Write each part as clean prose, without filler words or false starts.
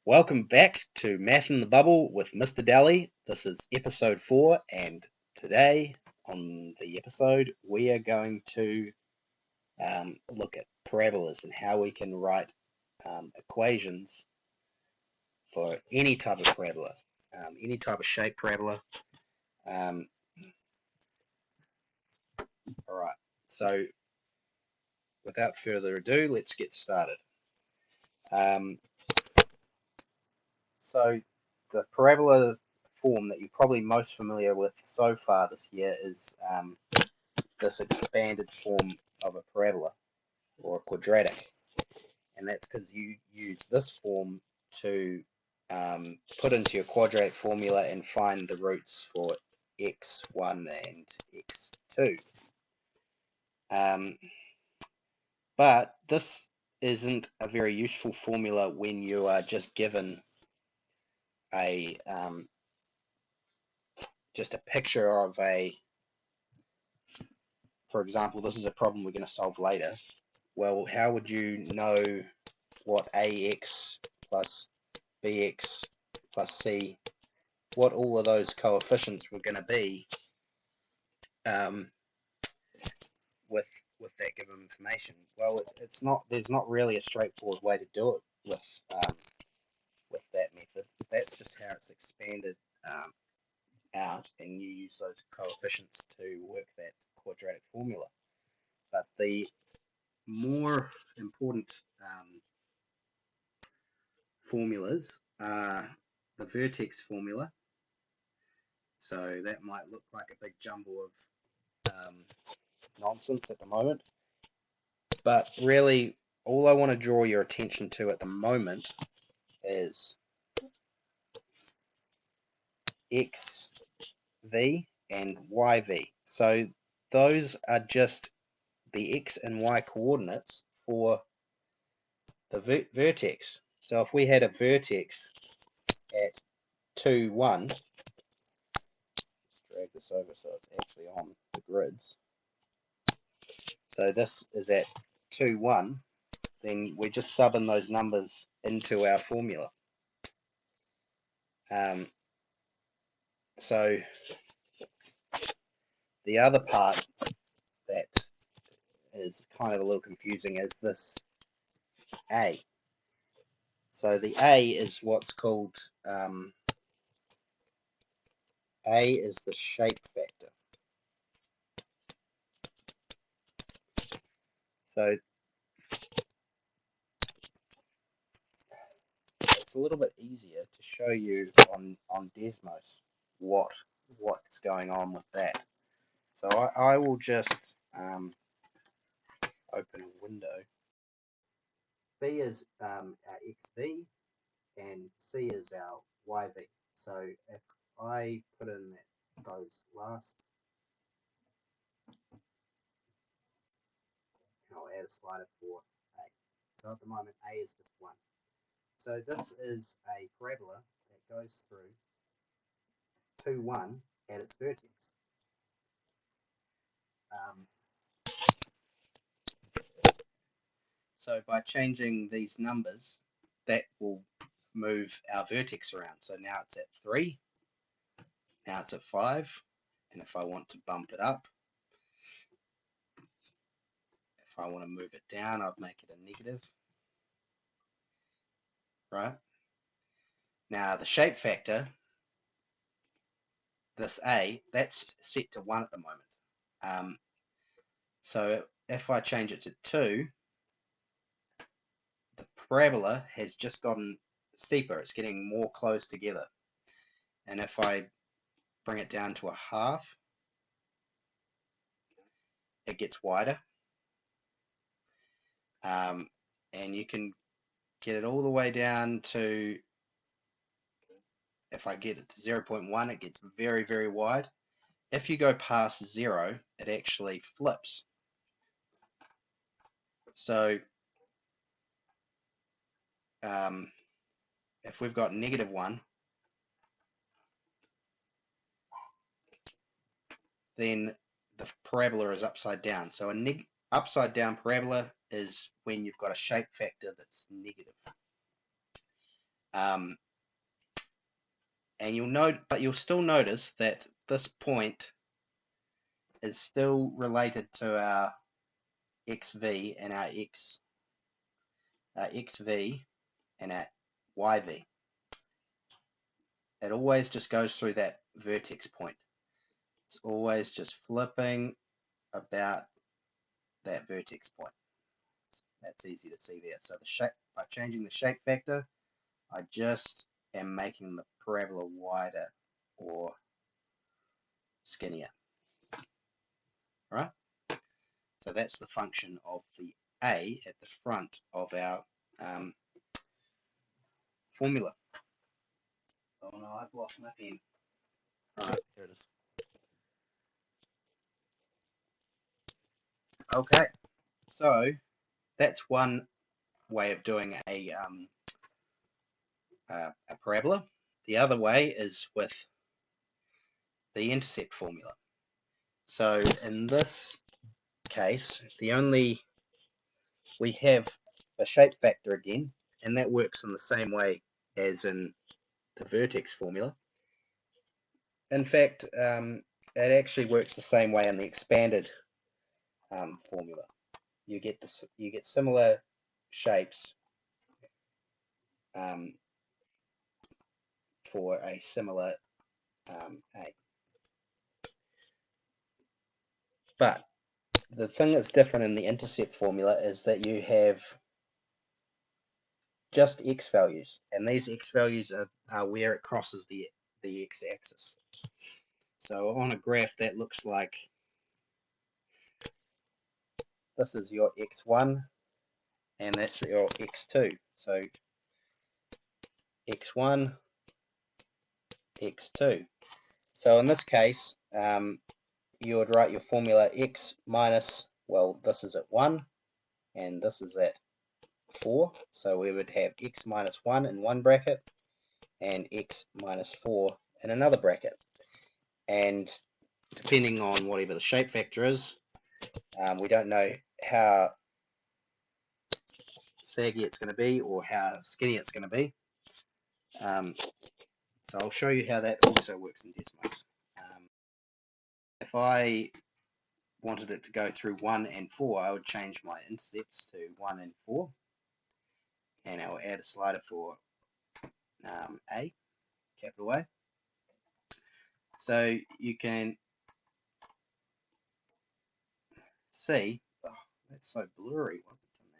Welcome back to Math in the Bubble with Mr. Daly. This is episode 4, and today on the episode we are going to look at parabolas and how we can write equations for any type of parabola, any type of shape parabola. Alright, so without further ado, let's get started. So the parabola form that you're probably most familiar with so far this year is this expanded form of a parabola or a quadratic, and that's because you use this form to put into your quadratic formula and find the roots for x1 and x2. But this isn't a very useful formula when you are just given a just a picture of a, for example, this is a problem we're going to solve later. Well, how would you know what ax plus bx plus c, what all of those coefficients were going to be with that given information? Well, it's not. There's not really a straightforward way to do it with that method. That's just how it's expanded out, and you use those coefficients to work that quadratic formula. But the more important formulas are the vertex formula. So that might look like a big jumble of nonsense at the moment, but really all I want to draw your attention to at the moment is xv and yv. So those are just the x and y coordinates for the vertex. So if we had a vertex at 2, 1, let's drag this over so it's actually on the grids. So this is at 2, 1, then we just sub in those numbers into our formula. So the other part that is kind of a little confusing is this a. So the a is what's called, a is the shape factor. So it's a little bit easier to show you on Desmos what's going on with that. So I will just open a window. B is our xv and C is our yv. So if I put in those last, I'll add a slider for A. So at the moment A is just 1. So this is a parabola that goes through 2, 1 at its vertex. So by changing these numbers, that will move our vertex around. So now it's at 3, now it's at 5, and if I want to bump it up, if I want to move it down, I'd make it a negative. Right? Now the shape factor, this A, that's set to 1 at the moment. So if I change it to 2, the parabola has just gotten steeper. It's getting more close together. And if I bring it down to a half, it gets wider. And you can get it all the way down to, if I get it to 0.1, it gets very, very wide. If you go past 0, it actually flips. So if we've got -1, then the parabola is upside down. So an upside down parabola is when you've got a shape factor that's negative. And you'll still notice that this point is still related to our xv and our xv and our yv. It always just goes through that vertex point. It's always just flipping about that vertex point. That's easy to see there. So the shape, by changing the shape factor, I just am making the parabola wider or skinnier. All right? So that's the function of the A at the front of our formula. Oh no, I've lost my pen. All right, here it is. Okay, so that's one way of doing a parabola. The other way is with the intercept formula. So in this case, we have the shape factor again, and that works in the same way as in the vertex formula. In fact, it actually works the same way in the expanded formula. You get similar shapes for a similar A. But the thing that's different in the intercept formula is that you have just x values, and these x values are where it crosses the x-axis. So on a graph that looks like this is your x1 and that's your x2. So x1, x2. So in this case, you would write your formula x minus, well, this is at 1 and this is at 4. So we would have x minus 1 in one bracket and x minus 4 in another bracket. And depending on whatever the shape factor is, we don't know how saggy it's going to be or how skinny it's going to be. So I'll show you how that also works in Desmos. If I wanted it to go through 1 and 4, I would change my intercepts to 1 and 4. And I'll add a slider for A, capital A. So you can see, oh, that's so blurry. What's it done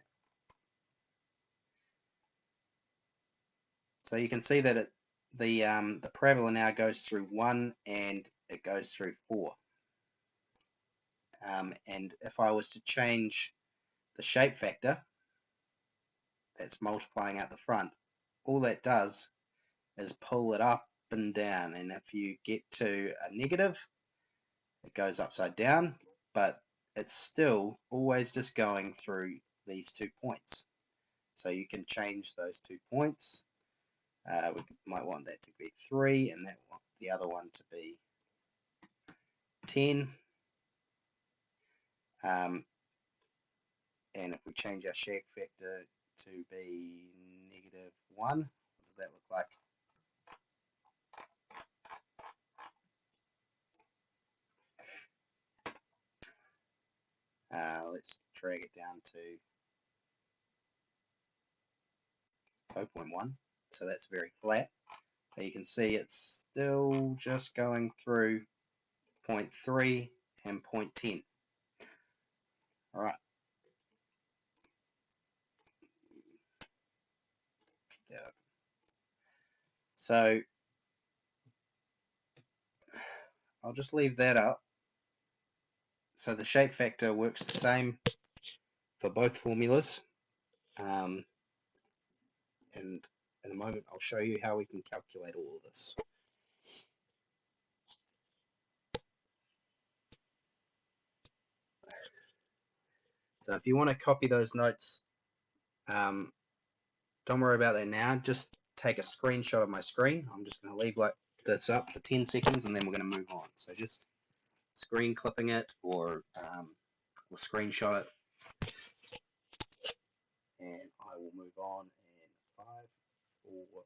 that? So you can see that the parabola now goes through 1 and it goes through 4. And if I was to change the shape factor, that's multiplying out the front, all that does is pull it up and down. And if you get to a negative, it goes upside down, but it's still always just going through these 2 points. So you can change those 2 points. We might want that to be 3 and the other one to be 10. And if we change our shape factor to be -1, what does that look like? Let's drag it down to 0.1, so that's very flat. But you can see it's still just going through 0.3 and 0.10. All right. So I'll just leave that up. So the shape factor works the same for both formulas. And in a moment, I'll show you how we can calculate all of this. So if you want to copy those notes, don't worry about that now. Just take a screenshot of my screen. I'm just going to leave like this up for 10 seconds and then we're going to move on. So just screen clipping it or screenshot it. And I will move on in 5, 4,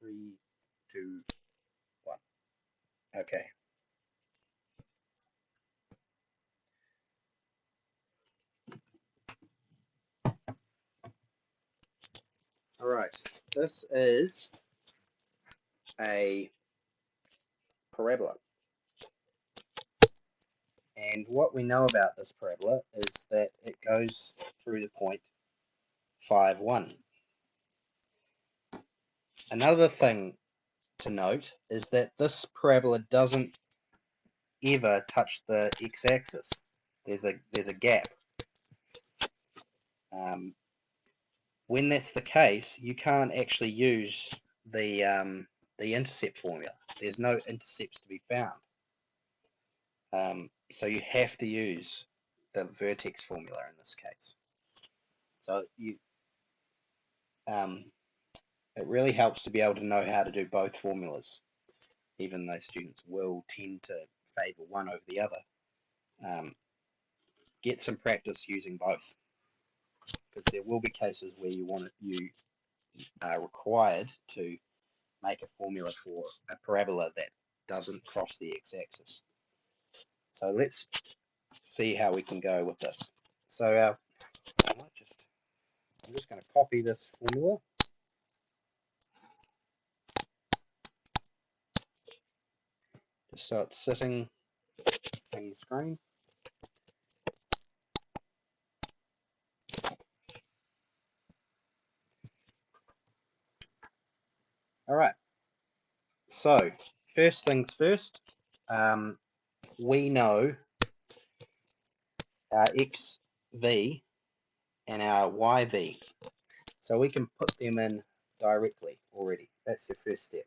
3, 2, 1. Okay. All right. This is a parabola. And what we know about this parabola is that it goes through the point 5, 1. Another thing to note is that this parabola doesn't ever touch the x-axis. There's a gap. When that's the case, you can't actually use the intercept formula. There's no intercepts to be found. So you have to use the vertex formula in this case. So it really helps to be able to know how to do both formulas, even though students will tend to favor one over the other. Get some practice using both, because there will be cases where you are required to make a formula for a parabola that doesn't cross the x-axis. So let's see how we can go with this. So I'm just going to copy this formula. Just so it's sitting on your screen. All right. So first things first, we know our xv and our yv. So we can put them in directly already. That's the first step.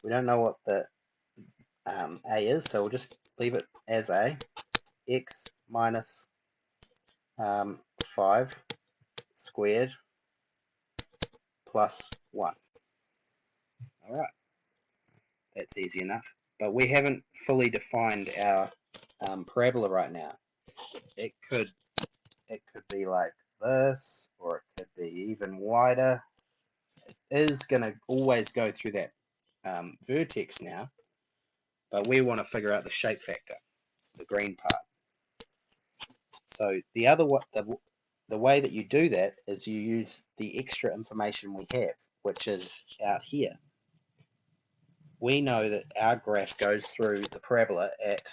We don't know what the a is, so we'll just leave it as a. X minus 5 squared plus 1. All right, that's easy enough. But we haven't fully defined our parabola right now. It could be like this, or it could be even wider. It is going to always go through that vertex now, but we want to figure out the shape factor, the green part. So the way that you do that is you use the extra information we have, which is out here. We know that our graph goes through the parabola at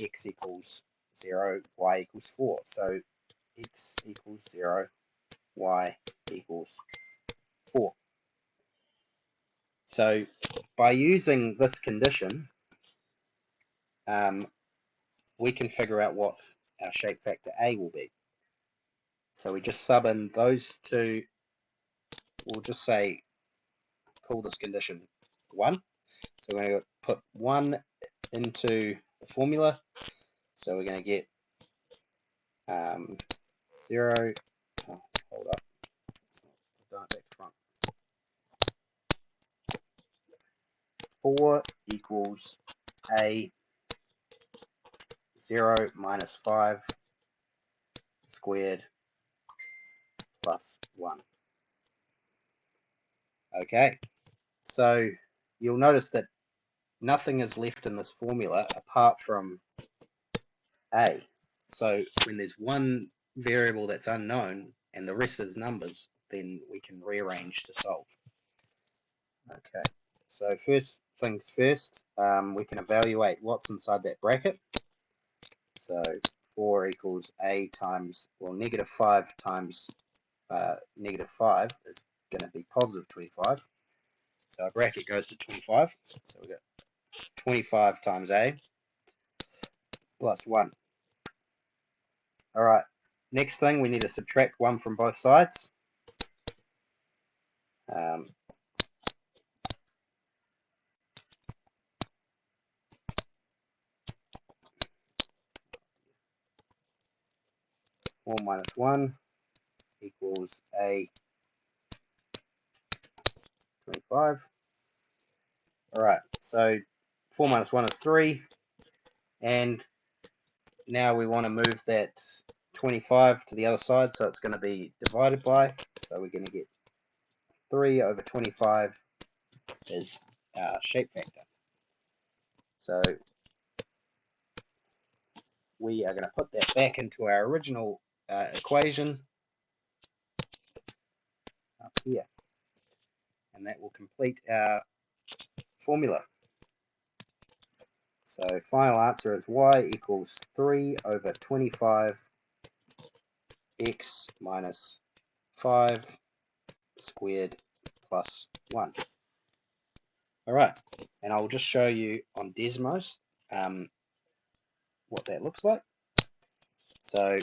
x equals 0, y equals 4. So x equals 0, y equals 4. So by using this condition, we can figure out what our shape factor A will be. So we just sub in those two. We'll just say, call this condition 1. So we're going to put 1 into the formula. So we're going to get 0. Oh, hold up. Back to front. 4 equals A 0 minus 5 squared plus 1. Okay, so you'll notice that nothing is left in this formula apart from A. So when there's one variable that's unknown and the rest is numbers, then we can rearrange to solve. Okay, so first things first, we can evaluate what's inside that bracket. So 4 equals A times, well, negative 5 times negative 5 is going to be positive 25. So our bracket goes to 25. So we got 25 times A plus 1. All right, next thing, we need to subtract 1 from both sides. 4 minus 1 equals A 25. All right, so 4 minus 1 is 3. And now we want to move that 25 to the other side, so it's going to be divided by. So we're going to get 3 over 25 is our shape factor. So we are going to put that back into our original equation up here, and that will complete our formula. So final answer is y equals 3 over 25 x minus 5 squared plus 1. All right, and I'll just show you on Desmos what that looks like. So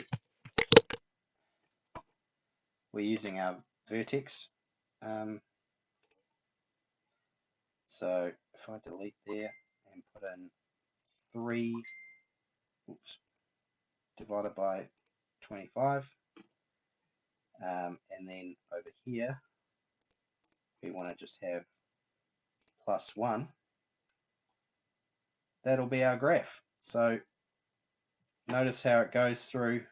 we're using our vertex. So if I delete there and put in 3 divided by 25, and then over here we want to just have plus 1, that'll be our graph. So notice how it goes through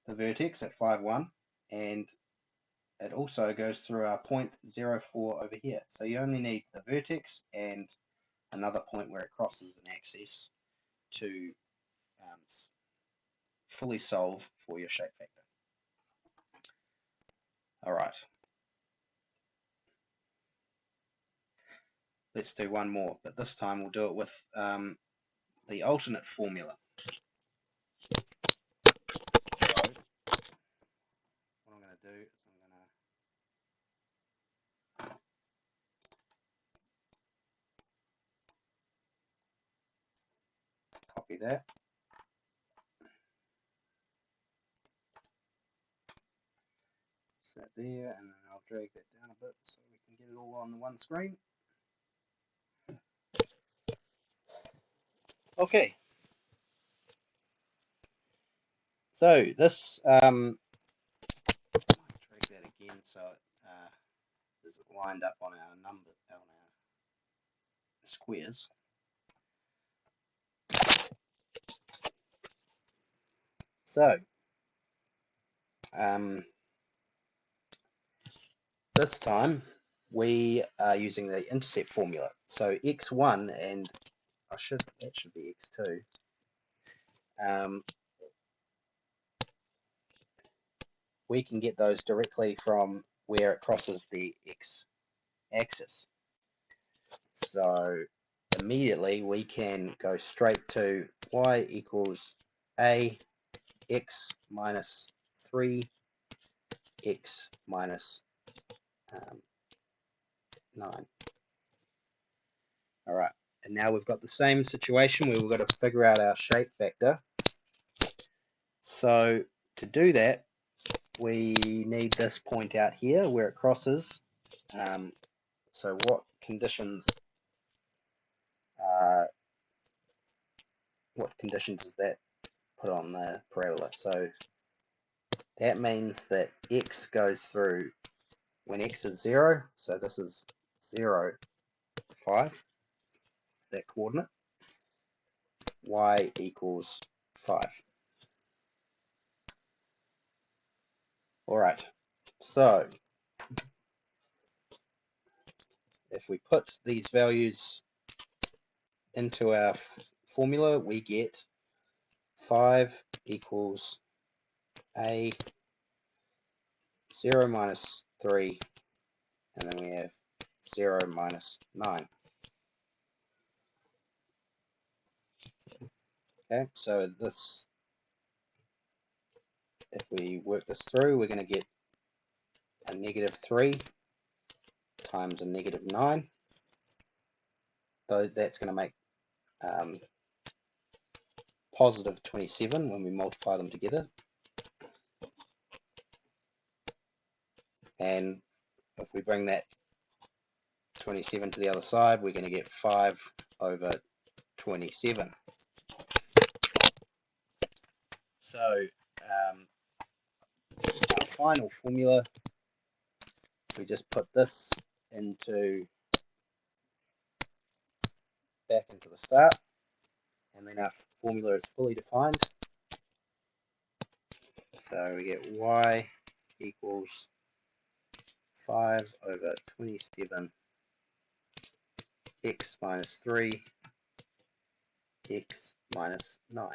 the vertex at 5, 1, and it also goes through our point 0, 4 over here. So you only need the vertex and another point where it crosses an axis to fully solve for your shape factor. All right. Let's do one more, but this time we'll do it with the alternate formula. So what I'm going to do is I'm going to copy that. Set there, and then I'll drag that down a bit so we can get it all on the one screen. Okay. So this, drag that again so it is lined up on our number, on our squares. So this time we are using the intercept formula. So x1 and that should be x2. We can get those directly from where it crosses the x-axis. So immediately we can go straight to y equals a x minus 3 x minus 9. All right, and now we've got the same situation where we've got to figure out our shape factor. So to do that, we need this point out here where it crosses. So what conditions does that put on the parabola? So that means that x goes through when x is 0. So this is 0, 5, that coordinate. Y equals 5. All right. So if we put these values into our formula, we get 5 equals a 0 minus 3, and then we have 0 minus 9. Okay, so this, if we work this through, we're going to get a negative 3 times a negative 9. So that's going to make positive 27 when we multiply them together. And if we bring that 27 to the other side, we're going to get 5 over 27. So our final formula, we just put this back into the start, and then our formula is fully defined. So we get y equals 5 over 27 x minus 3 x minus 9.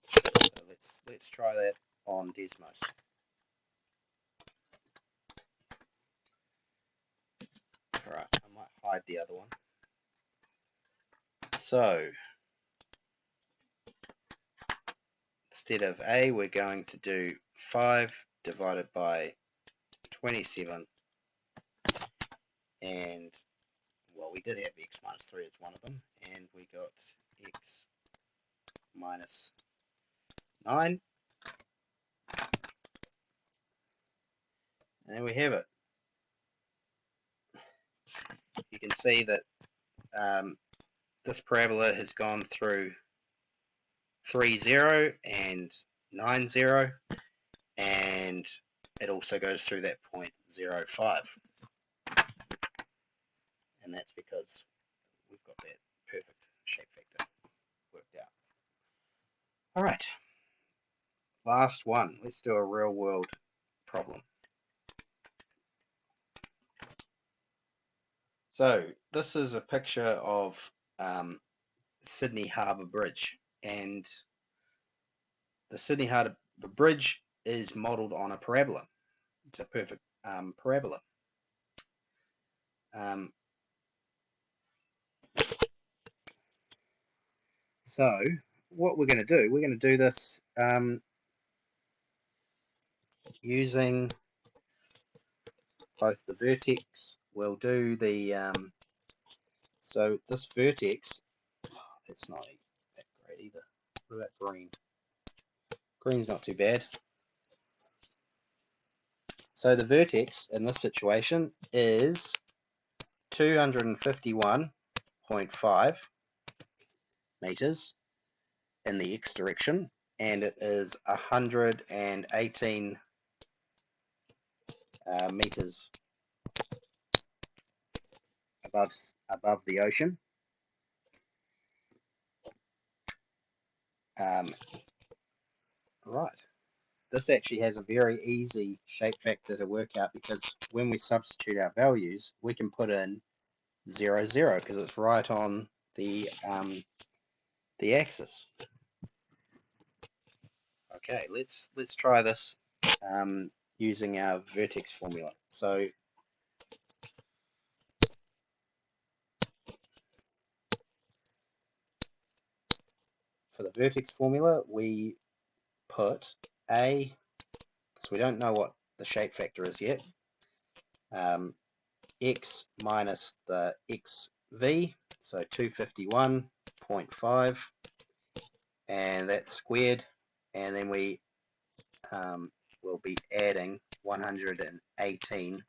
So let's try that on Desmos. Alright, I might hide the other one. So instead of a, we're going to do 5 divided by 27, and well, we did have x minus 3 as one of them, and we got x minus 9, and there we have it. You can see that this parabola has gone through 3, 0 and 9, 0, and it also goes through that point 0, 5, and that's because we've got that perfect shape factor worked out. Alright, last one. Let's do a real world problem. So this is a picture of Sydney Harbour Bridge, and the Sydney Harbour Bridge is modelled on a parabola. It's a perfect parabola. So what we're going to do this using both the vertex. We'll do the so this vertex, it's not that great either. What about green? Green's not too bad. So the vertex in this situation is 251.5 meters in the x direction, and it is 118 meters above the ocean. Right. This actually has a very easy shape factor to work out, because when we substitute our values, we can put in 0, 0 because it's right on the axis. Okay, let's try this using our vertex formula. So for the vertex formula, we put a, because we don't know what the shape factor is yet, x minus the xv, so 251.5, and that's squared, and then we will be adding 118.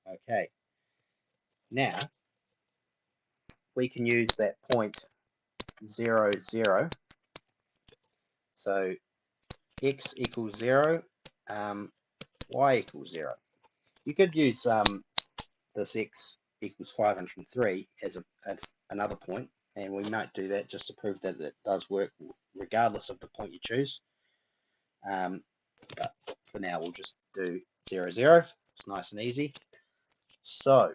Okay, now we can use that point 0, 0. So x equals 0, y equals 0. You could use this x equals 503 as another point, and we might do that just to prove that it does work regardless of the point you choose. But for now, we'll just do 0, 0. It's nice and easy. So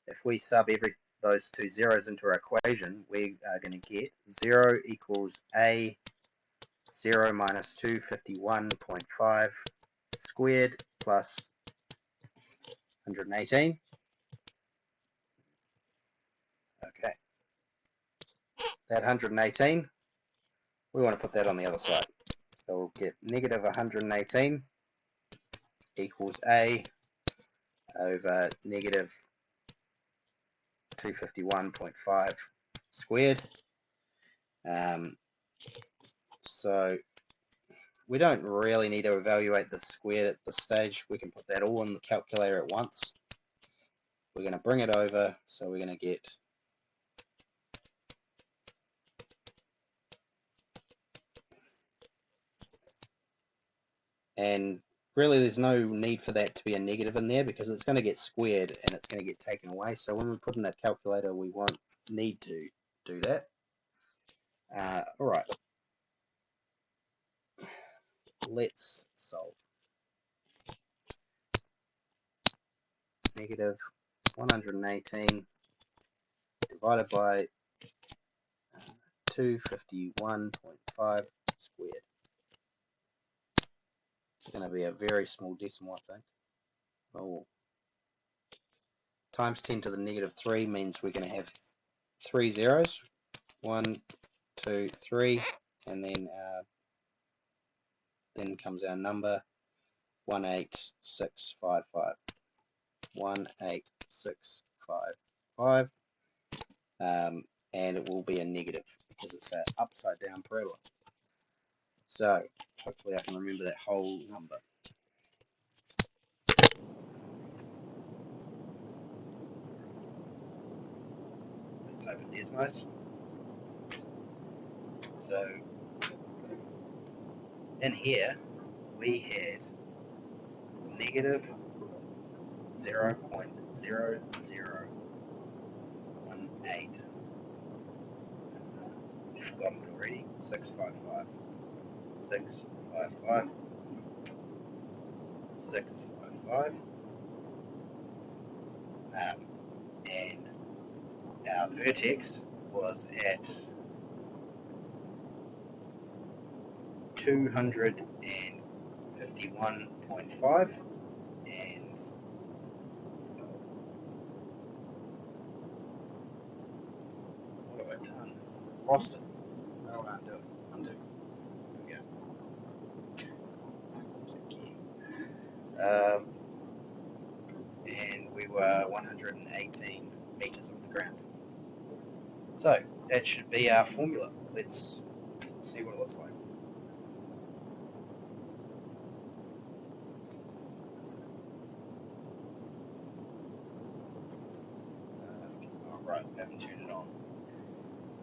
if we sub those two zeros into our equation, we are going to get 0 equals a 0 minus 251.5 squared plus 118. Okay, that 118, we want to put that on the other side. So we'll get negative 118 equals a over negative 251.5 squared. So we don't really need to evaluate the squared at this stage. We can put that all in the calculator at once. We're going to bring it over, so we're going to get and really there's no need for that to be a negative in there because it's going to get squared and it's going to get taken away. So when we put in a calculator, we won't need to do that. All right, let's solve. Negative 118 divided by 251.5 squared. It's going to be a very small decimal, I think. Oh. Times 10 to the negative 3 means we're going to have 3 zeros. 1, 2, 3, and then comes our number 18655. 18655. And it will be a negative because it's an upside down parabola. So hopefully I can remember that whole number. Let's open Desmos. So in here we had negative 0.0018. Forgotten it already. 655. 655. 655. And our vertex was at 251.5, and what have I done? Lost it. I'll undo it. Undo. There we go. And we were 118 meters off the ground. So that should be our formula. Let's see what it looks like. Right, haven't turned it on.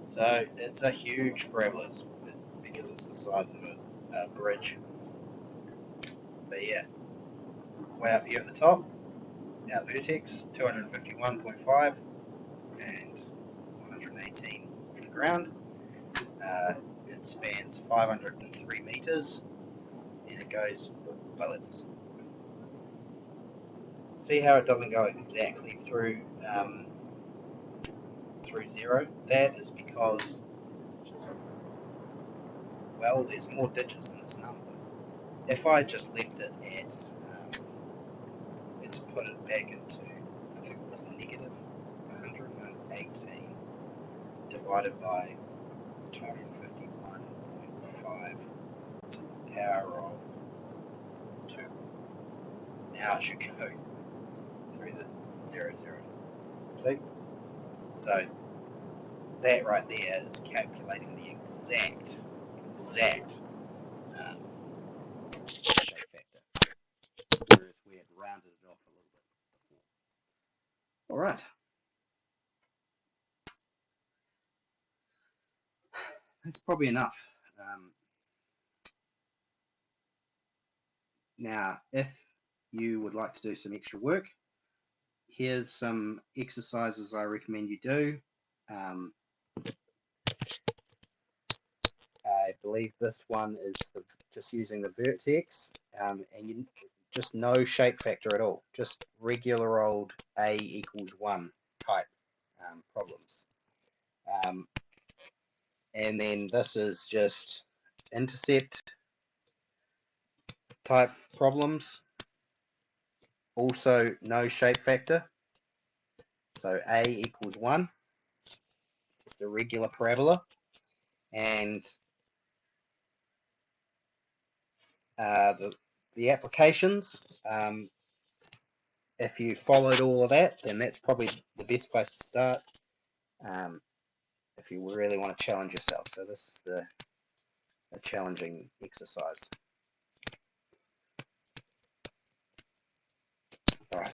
So it's a huge parabola because it's the size of a bridge. But yeah, way up here at the top, our vertex 251.5 and 118 off the ground. It spans 503 meters, and it goes. Well, let's see how it doesn't go exactly through zero. That is because, well, there's more digits in this number. If I just left it at, let's put it back into, I think it was negative 118 divided by 251.5 to the power of 2. Now it should go through the 0, 0. See? So that right there is calculating the exact shape factor, whereas we had rounded it off a little bit before. All right. That's probably enough. Now, if you would like to do some extra work, here's some exercises I recommend you do. I believe this one is just using the vertex, and you just no shape factor at all, just regular old A equals 1 type problems. And then this is just intercept type problems, also no shape factor, so A equals 1, just a regular parabola. And the applications, if you followed all of that, then that's probably the best place to start if you really want to challenge yourself. So this is a challenging exercise.